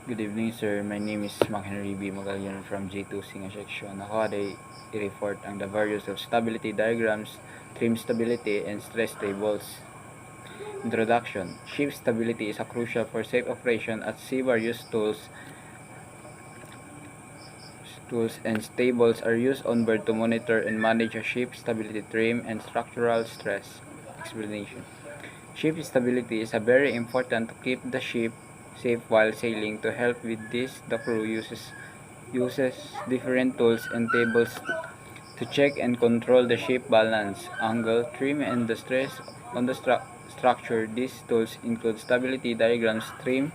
Good evening, sir. My name is Mac Henry B. Magallanes from J2 Singa Section. Ako ay i-report ang the values of stability diagrams, trim stability, and stress tables. Introduction. Ship stability is a crucial for safe operation at sea. Various tools and tables are used on board to monitor and manage a ship stability, trim, and structural stress. Explanation. Ship stability is very important to keep the ship safe while sailing. To help with this, the crew uses different tools and tables to check and control the ship balance, angle, trim, and the stress on the structure. These tools include stability diagrams, trim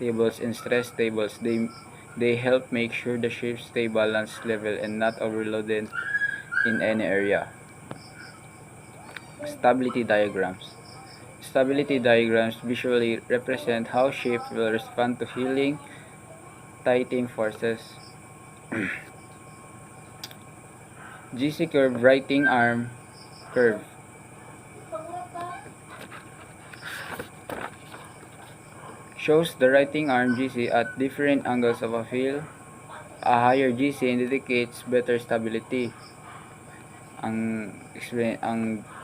tables, and stress tables. They help make sure the ship stay balanced, level, and not overloaded in any area. Stability diagrams. Stability diagrams visually represent how ship will respond to heeling, tightening forces. GC curve, writing arm curve. Shows the writing arm GC at different angles of a field. A higher GC indicates better stability. Ang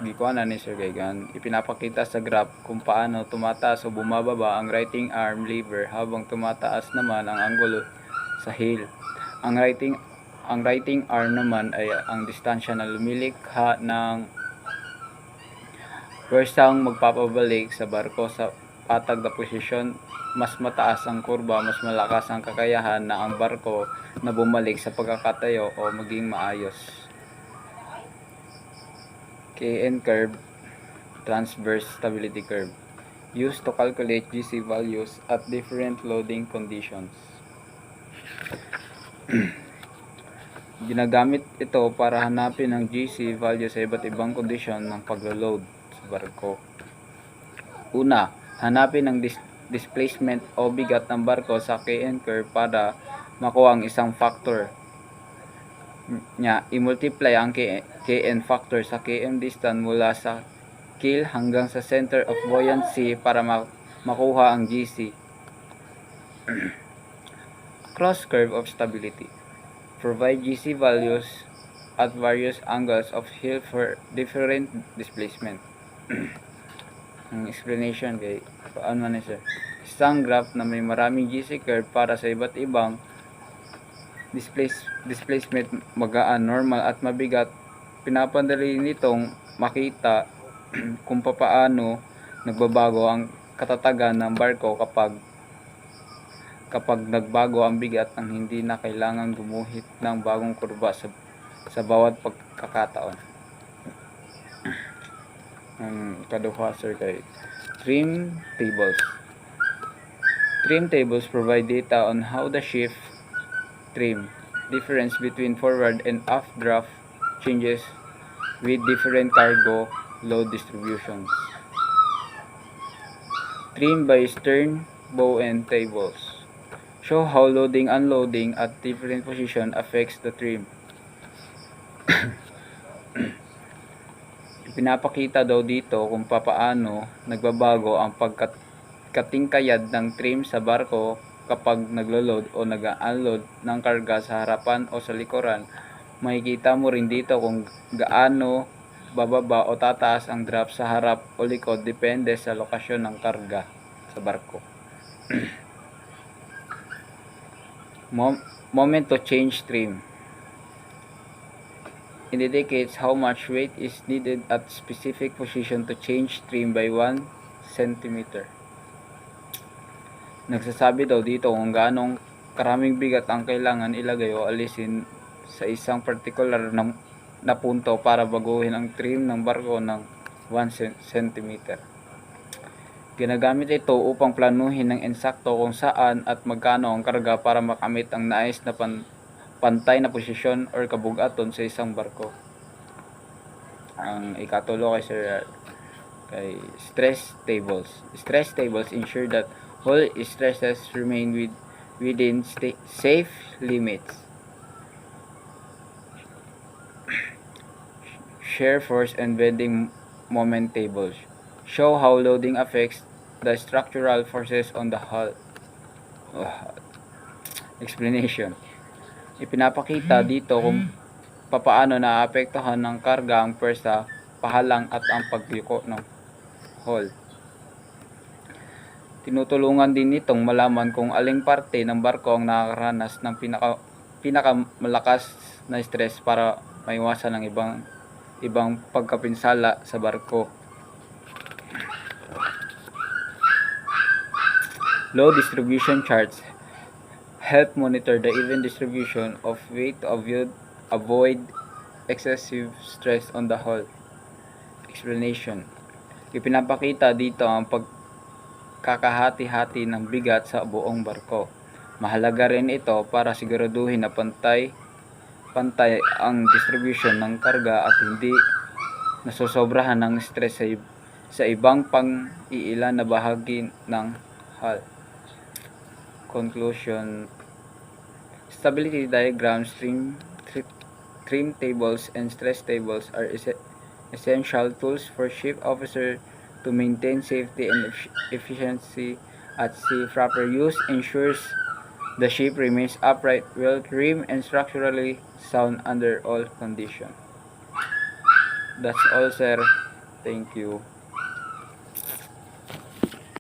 gikuanan ni Sir Gaygan, ipinapakita sa graph kung paano tumataas o bumababa ang writing arm lever habang tumataas naman ang anggulo sa heel. Ang writing arm naman ay ang distansya na lumilikha ng pwersang magpapabalik sa barko sa patag na posisyon. Mas mataas ang kurba, mas malakas ang kakayahan na ang barko na bumalik sa pagkakatayo o maging maayos. KN curve, transverse stability curve, used to calculate GC values at different loading conditions. Ginagamit ito para hanapin ang GC value sa iba't ibang kondisyon ng paglo-load sa barko. Una, hanapin ang displacement o bigat ng barko sa KN curve para makuha ang isang factor nya. I-multiply ang KN factor sa KM distance mula sa keel hanggang sa center of buoyancy para makuha ang GC. Cross curve of stability. Provide GC values at various angles of heel for different displacement. Ang explanation kay paano man sir. Isang graph na may maraming GC curve para sa iba't ibang displacement, magaan, normal at mabigat. Pinapandali nitong makita kung paano nagbabago ang katatagan ng barko kapag nagbago ang bigat ng hindi na kailangan gumuhit ng bagong kurba sa bawat pagkakataon. Kaduha sir kay trim tables. Trim tables provide data on how the ship trim, difference between forward and aft draft changes with different cargo load distributions. Trim by stern, bow, and tables. Show how loading, unloading at different position affects the trim. Pinapakita daw dito kung paano nagbabago ang pagkatingkayad ng trim sa barko kapag naglo-load o nag-unload ng karga sa harapan o sa likuran. Makikita mo rin dito kung gaano bababa o tataas ang draft sa harap o likod depende sa lokasyon ng karga sa barko. Moment to change trim. It indicates how much weight is needed at specific position to change trim by 1 cm. Nagsasabi daw dito kung ganong karaming bigat ang kailangan ilagay o alisin sa isang particular na punto para baguhin ang trim ng barko ng 1 cm. Ginagamit ito upang planuhin ng insakto kung saan at magkano ang karga para makamit ang nais na pantay na posisyon or kabugaton sa isang barko. Ang ikatulo kay stress tables. Stress tables ensure that all stresses remain within safe limits. Shear force and bending moment tables show how loading affects the structural forces on the hull. Explanation. Ipinapakita dito kung papaano naapektuhan ng karga ang pwersa, pahalang at ang pagyuko ng hull. Tinutulungan din nitong malaman kung aling parte ng barko ang nakakaranas ng pinakamalakas na stress para maiwasan ang ibang pagkapinsala sa barko. Load distribution charts help monitor the even distribution of weight to avoid excessive stress on the hull. Explanation. Ipinapakita dito ang pagkakahati-hati ng bigat sa buong barko. Mahalaga rin ito para siguraduhin na pantay ang distribution ng karga at hindi nasosobrahan ng stress sa ibang pang-iilan na bahagi ng hull. Conclusion. Stability diagrams, trim tables, and stress tables are essential tools for ship officers to maintain safety and efficiency at sea. Proper use ensures the ship remains upright, well-trimmed, and structurally sound under all conditions. That's all, sir. Thank you.